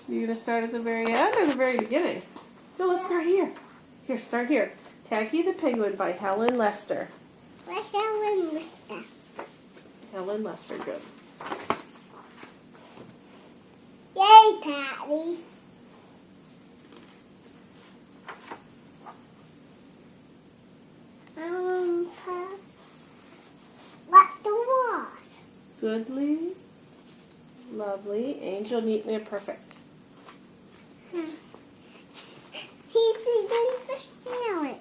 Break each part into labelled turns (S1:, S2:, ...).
S1: You gonna start at the very end or the very beginning? No, let's start here. Here, start here. Tacky the Penguin by Helen Lester.
S2: What's Helen Lester?
S1: Helen Lester, good.
S2: Yay, Patty. What's the word?
S1: Goodly, lovely, angel, neatly, and perfect.
S2: He's eating fish sandwich.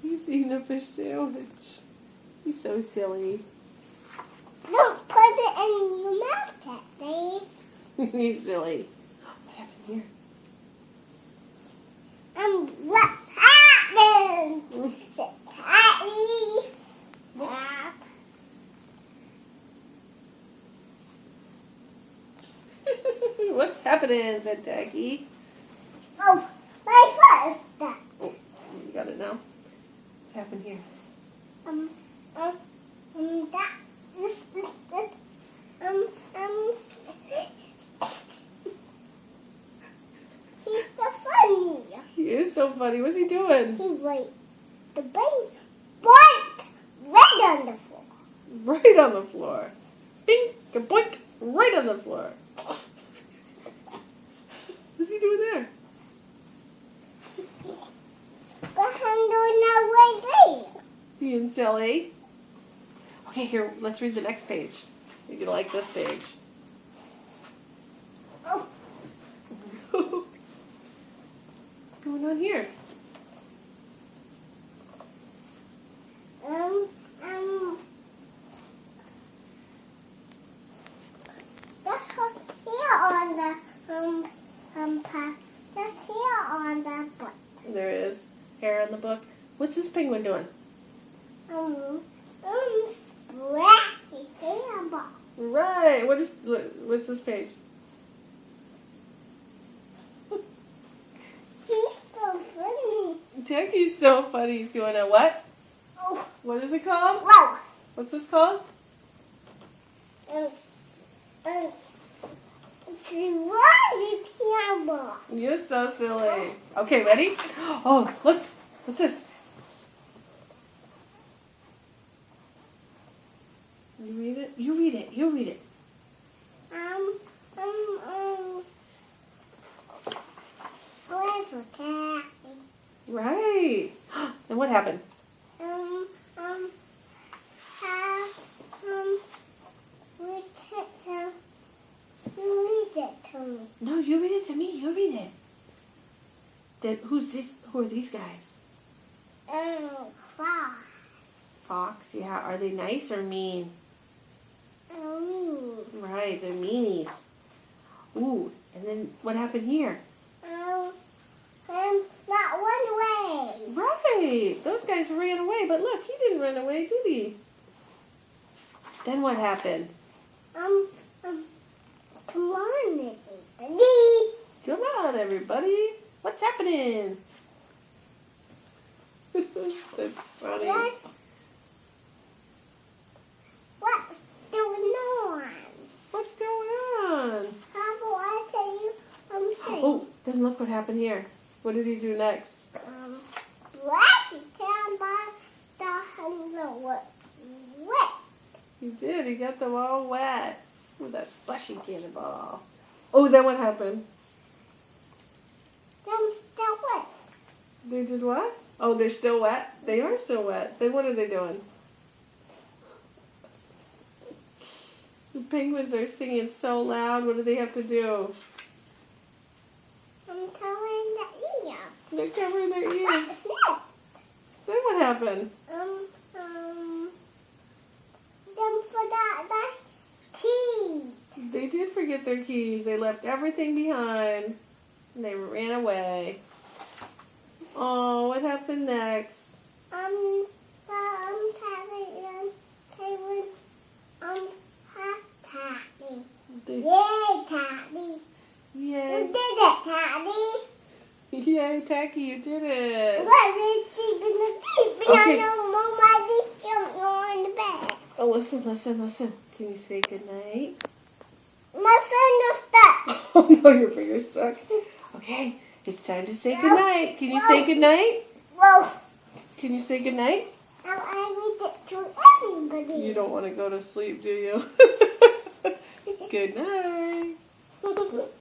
S1: He's eating a fish sandwich. He's so silly.
S2: Don't put it in your mouth, Daddy.
S1: He's silly. What happened here?
S2: What's happening? Daddy. Dad.
S1: What's happening? Said Tacky.
S2: Oh, my first.
S1: Oh, you got it now. What happened here?
S2: He's so funny.
S1: He is so funny. What's he doing?
S2: He's like the bang, boink, right on the floor.
S1: Right on the floor. Bing, boink, right on the floor. What's he doing there?
S2: But I'm doing that right there.
S1: Being silly. Okay, here, let's read the next page. You're going to like this page.
S2: Oh,
S1: What's going on here?
S2: that's what here on the that's here on the book.
S1: There is hair in the book. What's this penguin doing?
S2: Scratchy hair book.
S1: Right. What's this page?
S2: He's so funny.
S1: Tacky's so funny. He's doing a what?
S2: Oh,
S1: What is it called?
S2: whoa.
S1: What's this called?
S2: Scratchy hair book.
S1: You're so silly. Okay, ready? Oh, look. What's this? You read it? You read it. You read it.
S2: Little Taffy.
S1: Right. And what happened?
S2: You read it to me.
S1: No, you read it to me. You read it. Then who's this? Who are these guys?
S2: Fox.
S1: Fox. Yeah. Are they nice or mean?
S2: Me.
S1: Right. They're meanies. Ooh. And then what happened here?
S2: Not one way.
S1: Right. Those guys ran away, but look, he didn't run away, did he? Then what happened?
S2: Come on, everybody.
S1: Come on, everybody. What's happening? That's funny.
S2: What's going on?
S1: What's going on?
S2: How do I tell you something?
S1: Oh, then look what happened here. What did he do next?
S2: Flashy down by the handle wet.
S1: He did. He got them all wet with that splashy cannonball. Oh, then what happened?
S2: Them still wet.
S1: They did what? Oh, they're still wet? They are still wet. Then what are they doing? The penguins are singing so loud. What do they have to do?
S2: I'm covering the ear.
S1: They're covering their ears.
S2: That's it.
S1: Then what happened?
S2: Them forgot the keys.
S1: They did forget their keys. They left everything behind. And they ran away. Oh, what happened next?
S2: Having Taffy.
S1: They,
S2: Yay, Taffy. You
S1: yay.
S2: did it, Taffy.
S1: Yay, Tacky, you did it.
S2: What did she be the teeth?
S1: Okay.
S2: Nobody jumped on the bed.
S1: Oh, listen. Can you say goodnight?
S2: My friend was stuck.
S1: Oh no, your finger's stuck. Okay, it's time to say goodnight. Can you say goodnight?
S2: Well,
S1: Can you say goodnight?
S2: now I read it to everybody.
S1: You don't want to go to sleep, do you? Good night.